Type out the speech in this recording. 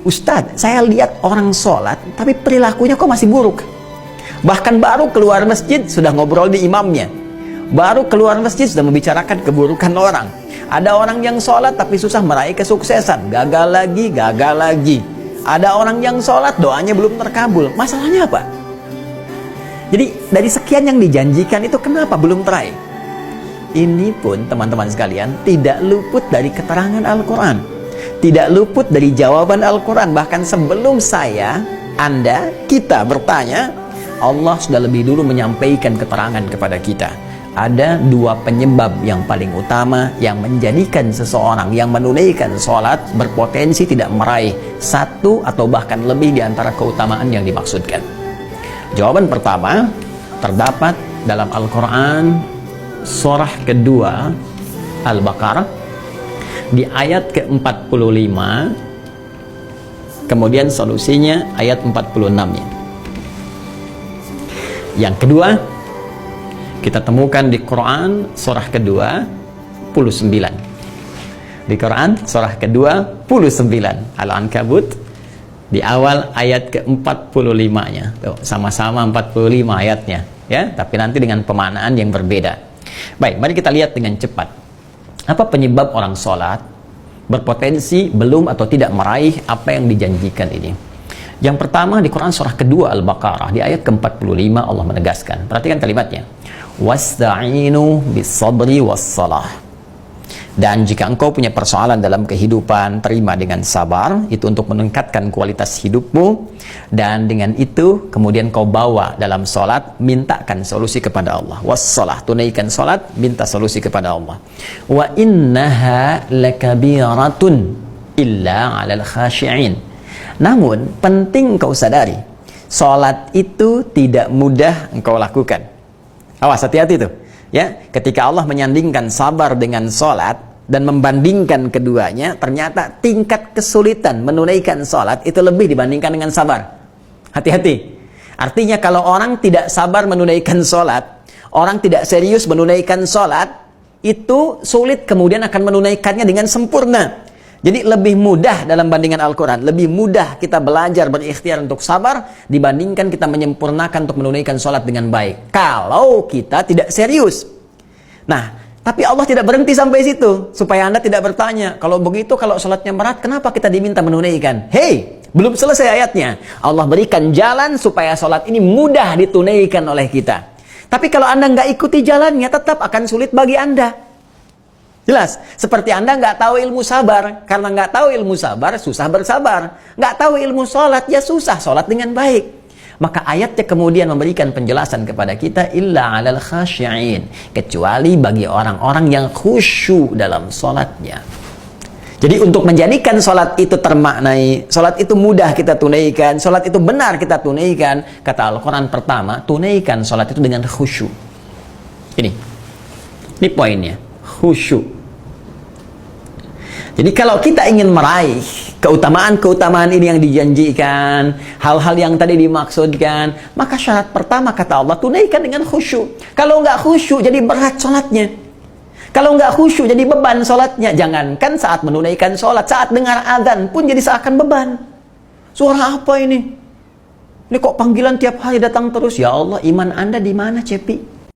Ustadz, saya lihat orang sholat, tapi perilakunya kok masih buruk. Bahkan baru keluar masjid, sudah ngobrol di imamnya. Baru keluar masjid, sudah membicarakan keburukan orang. Ada orang yang sholat, tapi susah meraih kesuksesan. Gagal lagi, gagal lagi. Ada orang yang sholat, doanya belum terkabul. Masalahnya apa? Jadi, dari sekian yang dijanjikan itu, kenapa belum teraih? Ini pun, teman-teman sekalian, tidak luput dari keterangan Al-Quran. Tidak luput dari jawaban Al-Quran. Bahkan sebelum saya, Anda, kita bertanya, Allah sudah lebih dulu menyampaikan keterangan kepada kita. Ada dua penyebab yang paling utama yang menjadikan seseorang yang menunaikan sholat berpotensi tidak meraih satu atau bahkan lebih di antara keutamaan yang dimaksudkan. Jawaban pertama terdapat dalam Al-Quran surah kedua Al-Baqarah di ayat ke-45, kemudian solusinya ayat 46-nya. Yang kedua, kita temukan di Quran surah kedua 29. Di Quran surah kedua 29 Al-Ankabut di awal ayat ke-45-nya. Tuh, sama-sama 45 ayatnya, ya, tapi nanti dengan pemaknaan yang berbeda. Baik, mari kita lihat dengan cepat. Apa penyebab orang sholat berpotensi belum atau tidak meraih apa yang dijanjikan ini? Yang pertama, di Quran surah kedua Al-Baqarah di ayat ke-45 Allah menegaskan. Perhatikan kalimatnya. Wasta'inu bis-sabri was-salah. Dan jika engkau punya persoalan dalam kehidupan, terima dengan sabar, itu untuk meningkatkan kualitas hidupmu, dan dengan itu kemudian kau bawa dalam sholat, mintakan solusi kepada Allah. Wassalah, tunaikan sholat, minta solusi kepada Allah. Wa innaha lakabiratun illa 'alal khashi'in. Namun penting kau sadari, sholat itu tidak mudah engkau lakukan. Awas, hati-hati tuh. Ya, ketika Allah menyandingkan sabar dengan sholat dan membandingkan keduanya, ternyata tingkat kesulitan menunaikan sholat itu lebih dibandingkan dengan sabar. Hati-hati. Artinya kalau orang tidak sabar menunaikan sholat, orang tidak serius menunaikan sholat, itu sulit kemudian akan menunaikannya dengan sempurna. Jadi lebih mudah dalam bandingan Al-Quran, lebih mudah kita belajar berikhtiar untuk sabar dibandingkan kita menyempurnakan untuk menunaikan sholat dengan baik. Kalau kita tidak serius. Nah, tapi Allah tidak berhenti sampai situ. Supaya Anda tidak bertanya, kalau begitu, kalau sholatnya berat, kenapa kita diminta menunaikan? Hei, belum selesai ayatnya. Allah berikan jalan supaya sholat ini mudah ditunaikan oleh kita. Tapi kalau Anda nggak ikuti jalannya, tetap akan sulit bagi Anda. Jelas, seperti Anda nggak tahu ilmu sabar. Karena nggak tahu ilmu sabar, susah bersabar. Nggak tahu ilmu sholat, ya susah sholat dengan baik. Maka ayatnya kemudian memberikan penjelasan kepada kita, illa 'alal khashi'in, kecuali bagi orang-orang yang khusyuk dalam sholatnya. Jadi untuk menjadikan sholat itu termaknai, sholat itu mudah kita tunaikan, sholat itu benar kita tunaikan, kata Al-Quran pertama, tunaikan sholat itu dengan khusyuk. Ini poinnya. Khusyuk. Jadi kalau kita ingin meraih keutamaan-keutamaan ini yang dijanjikan, hal-hal yang tadi dimaksudkan, maka syarat pertama kata Allah, tunaikan dengan khusyuk. Kalau nggak khusyuk jadi berat sholatnya. Kalau nggak khusyuk jadi beban sholatnya. Jangankan saat menunaikan sholat, saat dengar azan pun jadi seakan beban. Suara apa ini? Ini kok panggilan tiap hari datang terus? Ya Allah, iman Anda di mana, Cepi?